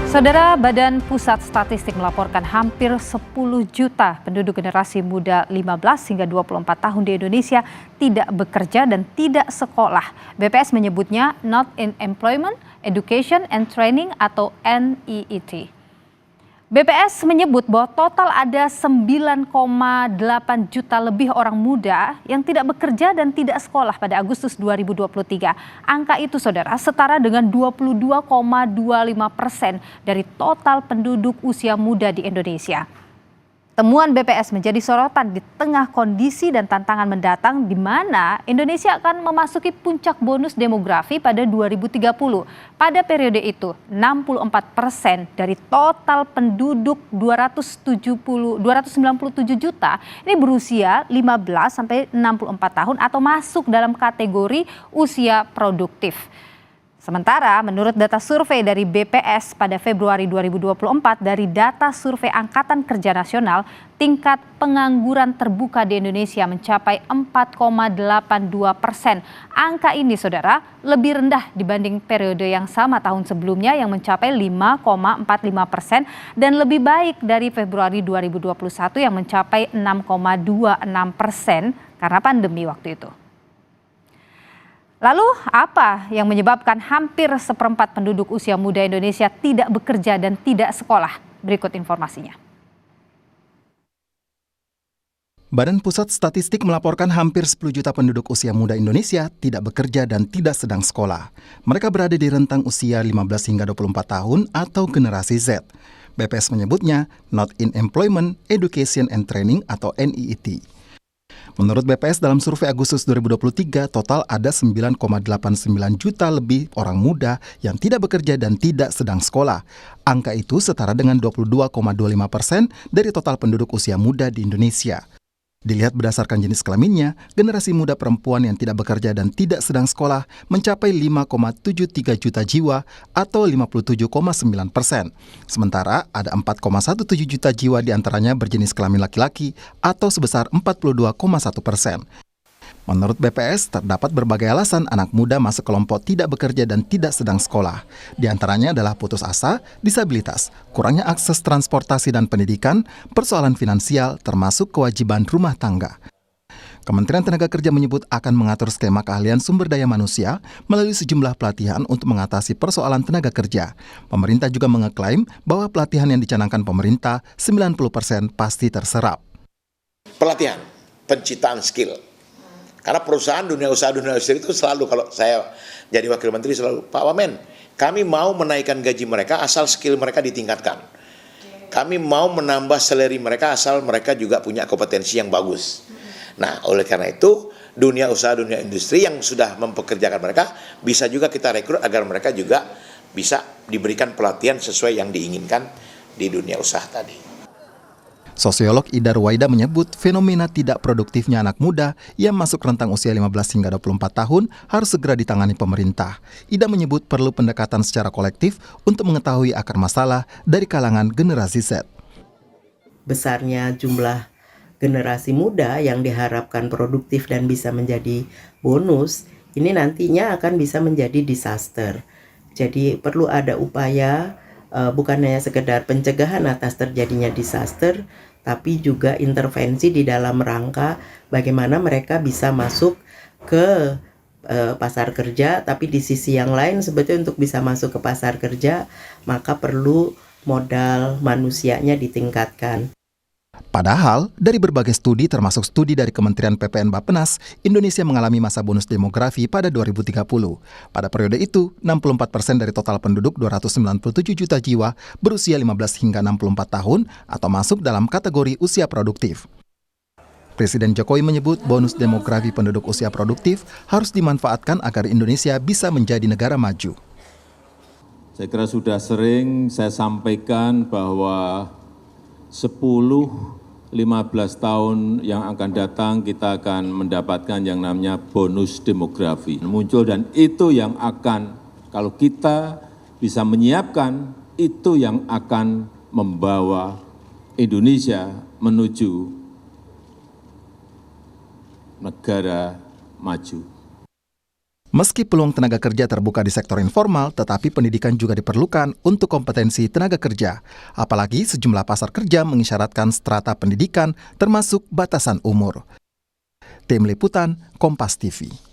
Saudara, Badan Pusat Statistik melaporkan hampir 10 juta penduduk generasi muda 15 hingga 24 tahun di Indonesia tidak bekerja dan tidak sekolah. BPS menyebutnya Not in Employment, Education and Training atau NEET. BPS menyebut bahwa total ada 9,8 juta lebih orang muda yang tidak bekerja dan tidak sekolah pada Agustus 2023. Angka itu, saudara, setara dengan 22,25% dari total penduduk usia muda di Indonesia. Temuan BPS menjadi sorotan di tengah kondisi dan tantangan mendatang di mana Indonesia akan memasuki puncak bonus demografi pada 2030. Pada periode itu, 64% dari total penduduk 297 juta ini berusia 15 sampai 64 tahun atau masuk dalam kategori usia produktif. Sementara menurut data survei dari BPS pada Februari 2024 dari data survei Angkatan Kerja Nasional, tingkat pengangguran terbuka di Indonesia mencapai 4,82%. Angka ini, saudara, lebih rendah dibanding periode yang sama tahun sebelumnya yang mencapai 5,45% dan lebih baik dari Februari 2021 yang mencapai 6,26% karena pandemi waktu itu. Lalu apa yang menyebabkan hampir seperempat penduduk usia muda Indonesia tidak bekerja dan tidak sekolah? Berikut informasinya. Badan Pusat Statistik melaporkan hampir 10 juta penduduk usia muda Indonesia tidak bekerja dan tidak sedang sekolah. Mereka berada di rentang usia 15 hingga 24 tahun atau generasi Z. BPS menyebutnya Not in Employment, Education and Training atau NEET. Menurut BPS dalam survei Agustus 2023, total ada 9,89 juta lebih orang muda yang tidak bekerja dan tidak sedang sekolah. Angka itu setara dengan 22,25% dari total penduduk usia muda di Indonesia. Dilihat berdasarkan jenis kelaminnya, generasi muda perempuan yang tidak bekerja dan tidak sedang sekolah mencapai 5,73 juta jiwa atau 57,9%. Sementara ada 4,17 juta jiwa diantaranya berjenis kelamin laki-laki atau sebesar 42,1%. Menurut BPS, terdapat berbagai alasan anak muda masuk kelompok tidak bekerja dan tidak sedang sekolah. Di antaranya adalah putus asa, disabilitas, kurangnya akses transportasi dan pendidikan, persoalan finansial, termasuk kewajiban rumah tangga. Kementerian Tenaga Kerja menyebut akan mengatur skema keahlian sumber daya manusia melalui sejumlah pelatihan untuk mengatasi persoalan tenaga kerja. Pemerintah juga mengeklaim bahwa pelatihan yang dicanangkan pemerintah 90% pasti terserap. Pelatihan, penciptaan skill. Karena perusahaan dunia usaha itu selalu, kalau saya jadi wakil menteri selalu, Pak Wamen, kami mau menaikkan gaji mereka asal skill mereka ditingkatkan. Kami mau menambah salary mereka asal mereka juga punya kompetensi yang bagus. Nah, oleh karena itu, dunia usaha, dunia industri yang sudah mempekerjakan mereka, bisa juga kita rekrut agar mereka juga bisa diberikan pelatihan sesuai yang diinginkan di dunia usaha tadi. Sosiolog Ida Ruwaida menyebut fenomena tidak produktifnya anak muda yang masuk rentang usia 15 hingga 24 tahun harus segera ditangani pemerintah. Ida menyebut perlu pendekatan secara kolektif untuk mengetahui akar masalah dari kalangan generasi Z. Besarnya jumlah generasi muda yang diharapkan produktif dan bisa menjadi bonus, ini nantinya akan bisa menjadi disaster. Jadi perlu ada upaya bukan hanya sekedar pencegahan atas terjadinya disaster, tapi juga intervensi di dalam rangka bagaimana mereka bisa masuk ke pasar kerja, tapi di sisi yang lain sebetulnya untuk bisa masuk ke pasar kerja, maka perlu modal manusianya ditingkatkan. Padahal, dari berbagai studi termasuk studi dari Kementerian PPN Bappenas, Indonesia mengalami masa bonus demografi pada 2030. Pada periode itu, 64% dari total penduduk 297 juta jiwa berusia 15 hingga 64 tahun atau masuk dalam kategori usia produktif. Presiden Jokowi menyebut bonus demografi penduduk usia produktif harus dimanfaatkan agar Indonesia bisa menjadi negara maju. Saya kira sudah sering saya sampaikan bahwa 10-15 tahun yang akan datang kita akan mendapatkan yang namanya bonus demografi muncul, dan itu yang akan, kalau kita bisa menyiapkan, itu yang akan membawa Indonesia menuju negara maju. Meski peluang tenaga kerja terbuka di sektor informal, tetapi pendidikan juga diperlukan untuk kompetensi tenaga kerja. Apalagi sejumlah pasar kerja mengisyaratkan strata pendidikan termasuk batasan umur. Tim Liputan, Kompas TV.